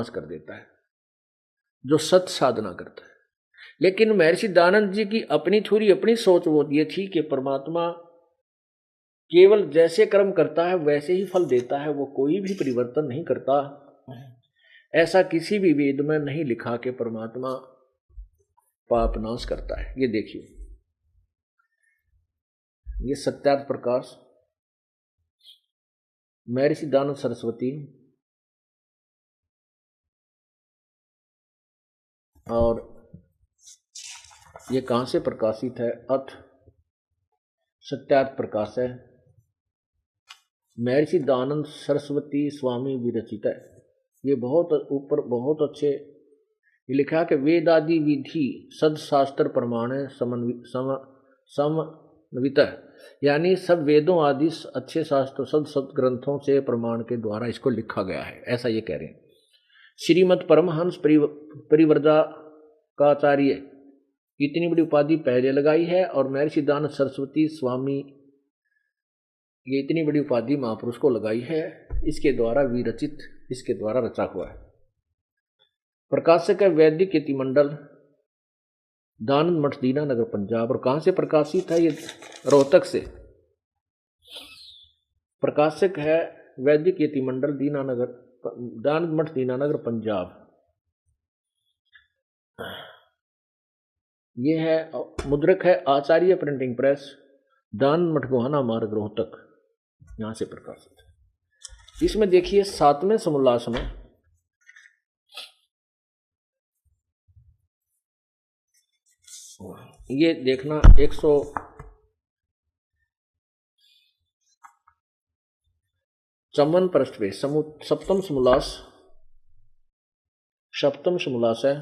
कर देता है जो सत साधना करता है। लेकिन महर्षि दयानंद जी की अपनी थोड़ी अपनी सोच वो ये थी कि परमात्मा केवल जैसे कर्म करता है वैसे ही फल देता है, वो कोई भी परिवर्तन नहीं करता। ऐसा किसी भी वेद में नहीं लिखा कि परमात्मा पाप नाश करता है। ये देखिए, ये सत्यार्थ प्रकाश महर्षि दयानंद सरस्वती और ये कहाँ से प्रकाशित है? अथ सत्यार्थ प्रकाश है, महर्षि दयानंद सरस्वती स्वामी विरचित है। ये बहुत ऊपर बहुत अच्छे ये लिखा कि वेदादि विधि सदशास्त्र प्रमाण समन्वित, यानी सब वेदों आदि अच्छे शास्त्र सद ग्रंथों से प्रमाण के द्वारा इसको लिखा गया है, ऐसा ये कह रहे हैं। श्रीमद परमहंस परिव्राजकाचार्य इतनी बड़ी उपाधि पहले लगाई है और महर्षि दयानंद सरस्वती स्वामी ये इतनी बड़ी उपाधि महापुरुष को लगाई है, इसके द्वारा विरचित, इसके द्वारा रचा हुआ है। प्रकाशक है वैदिक यतिमंडल, दयानंद मठ दीनानगर पंजाब। और कहाँ से प्रकाशित है? ये रोहतक से। प्रकाशक है वैदिक यतिमंडल दीनानगर, दयानंद मठ दीनानगर पंजाब। ये है मुद्रक है आचार्य प्रिंटिंग प्रेस, दयानंद मठ गोहाना मार्ग रोहतक, यहां से प्रकाशित है। इसमें देखिए 7वें समोल्लास में ये देखना 154 पृष्ठ पे सप्तम समोल्लास है,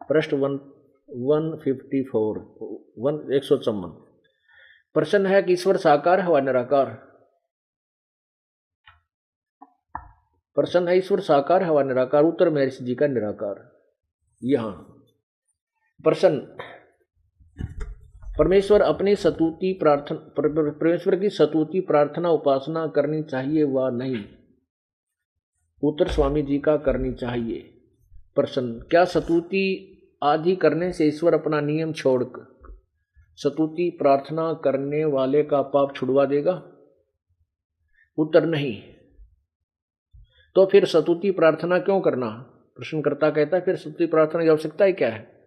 पृष्ठ 154 154। प्रश्न है कि ईश्वर साकार है व निराकार। प्रश्न है ईश्वर साकार है व निराकार। उत्तर महर्षि जी का निराकार। यहां प्रश्न, परमेश्वर अपनी स्तुति प्रार्थना, परमेश्वर की स्तुति प्रार्थना उपासना करनी चाहिए व नहीं? उत्तर स्वामी जी का करनी चाहिए। प्रश्न, क्या स्तुति आदि करने से ईश्वर अपना नियम छोड़कर स्तुति प्रार्थना करने वाले का पाप छुड़वा देगा? उत्तर नहीं। तो फिर स्तुति प्रार्थना क्यों करना? प्रश्नकर्ता कहता है फिर स्तुति प्रार्थना की आवश्यकता ही क्या है?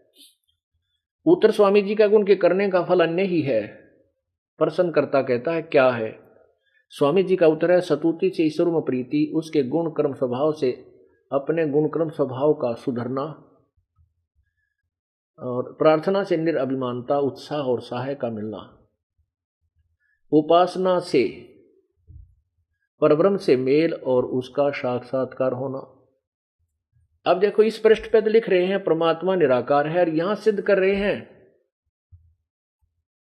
उत्तर स्वामी जी का उनके करने का फल अन्य ही है। प्रश्नकर्ता कहता है क्या है? स्वामी जी का उत्तर है स्तुति से ईश्वर में प्रीति, उसके गुण कर्म स्वभाव से अपने गुण कर्म स्वभाव का सुधरना, और प्रार्थना से निरअभिमानता उत्साह और सहाय का मिलना, उपासना से परब्रह्म से मेल और उसका साक्षात्कार होना। अब देखो इस पृष्ठ पे तो लिख रहे हैं परमात्मा निराकार है, और यहां सिद्ध कर रहे हैं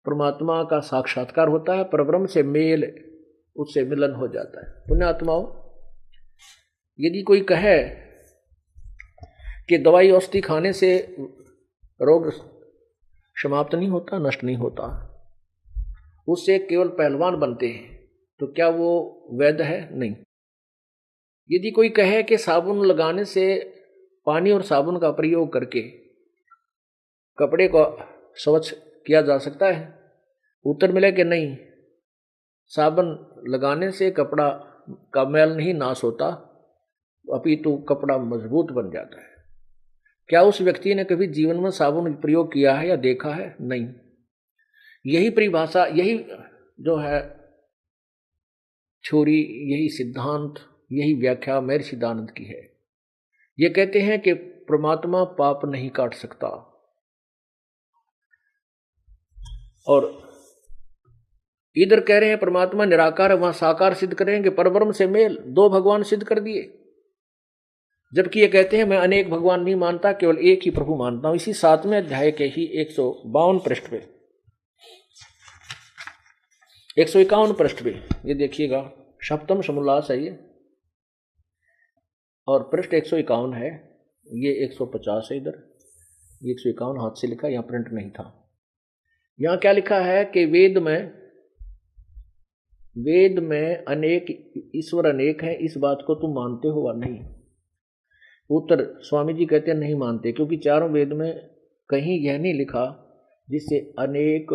परमात्मा का साक्षात्कार होता है, परब्रह्म से मेल, उससे मिलन हो जाता है। पुण्यात्माओं, यदि कोई कहे कि दवाई औषधि खाने से रोग समाप्त नहीं होता, नष्ट नहीं होता, उससे केवल पहलवान बनते हैं, तो क्या वो वैध है? नहीं। यदि कोई कहे कि साबुन लगाने से, पानी और साबुन का प्रयोग करके कपड़े को स्वच्छ किया जा सकता है, उत्तर मिले कि नहीं, साबुन लगाने से कपड़ा का मैल नहीं नाश होता, अपितु कपड़ा मजबूत बन जाता है। क्या उस व्यक्ति ने कभी जीवन में साबुन प्रयोग किया है या देखा है? नहीं। यही परिभाषा, यही जो है थ्योरी, यही सिद्धांत, यही व्याख्या महर्षि दयानंद की है। ये कहते हैं कि परमात्मा पाप नहीं काट सकता, और इधर कह रहे हैं परमात्मा निराकार है, वहां साकार सिद्ध करेंगे, परब्रह्म से मेल, दो भगवान सिद्ध कर दिए। जबकि ये कहते हैं मैं अनेक भगवान नहीं मानता, केवल एक ही प्रभु मानता हूं। इसी 7वें अध्याय के ही 152 पृष्ठ पे, 151 पृष्ठ पे ये देखिएगा, सप्तम समोल्लास है ये, और पृष्ठ 151 है, ये 150 है इधर, 151 हाथ से लिखा, यहां प्रिंट नहीं था। यहां क्या लिखा है कि वेद में अनेक ईश्वर अनेक है, इस बात को तुम मानते हो या नहीं? उत्तर स्वामी जी कहते हैं नहीं मानते, क्योंकि चारों वेद में कहीं यह नहीं लिखा जिससे अनेक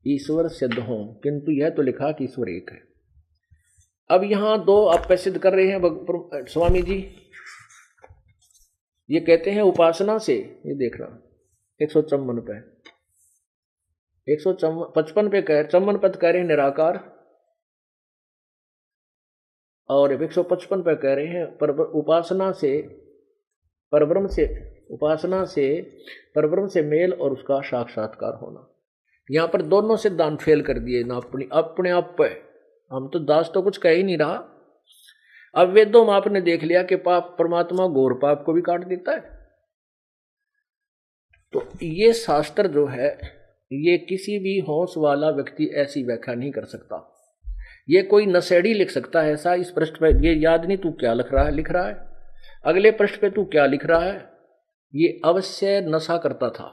ईश्वर सिद्ध हों, किंतु यह तो लिखा कि ईश्वर एक है। अब यहां दो आप सिद्ध कर रहे हैं स्वामी जी। ये कहते हैं उपासना से, ये देख रहा 154 पे 155 पे कह 54 पद कह रहे हैं निराकार, और 155 पे कह रहे हैं उपासना से परब्रह्म से मेल और उसका साक्षात्कार होना। यहां पर दोनों सिद्धांत फेल कर दिए ना, अपने आप पे। हम तो दास तो कुछ कह ही नहीं रहा। अब वेदों में आपने देख लिया कि पाप परमात्मा घोर पाप को भी काट देता है। तो ये शास्त्र जो है, ये किसी भी होश वाला व्यक्ति ऐसी व्याख्या नहीं कर सकता। ये कोई नशेड़ी लिख सकता है ऐसा इस पृष्ठ पे, ये याद नहीं तू क्या लिख रहा है, अगले पृष्ठ पे तू क्या लिख रहा है, ये अवश्य नशा करता था।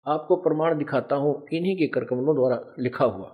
आपको प्रमाण दिखाता हूं इन्हीं के करकमलों द्वारा लिखा हुआ।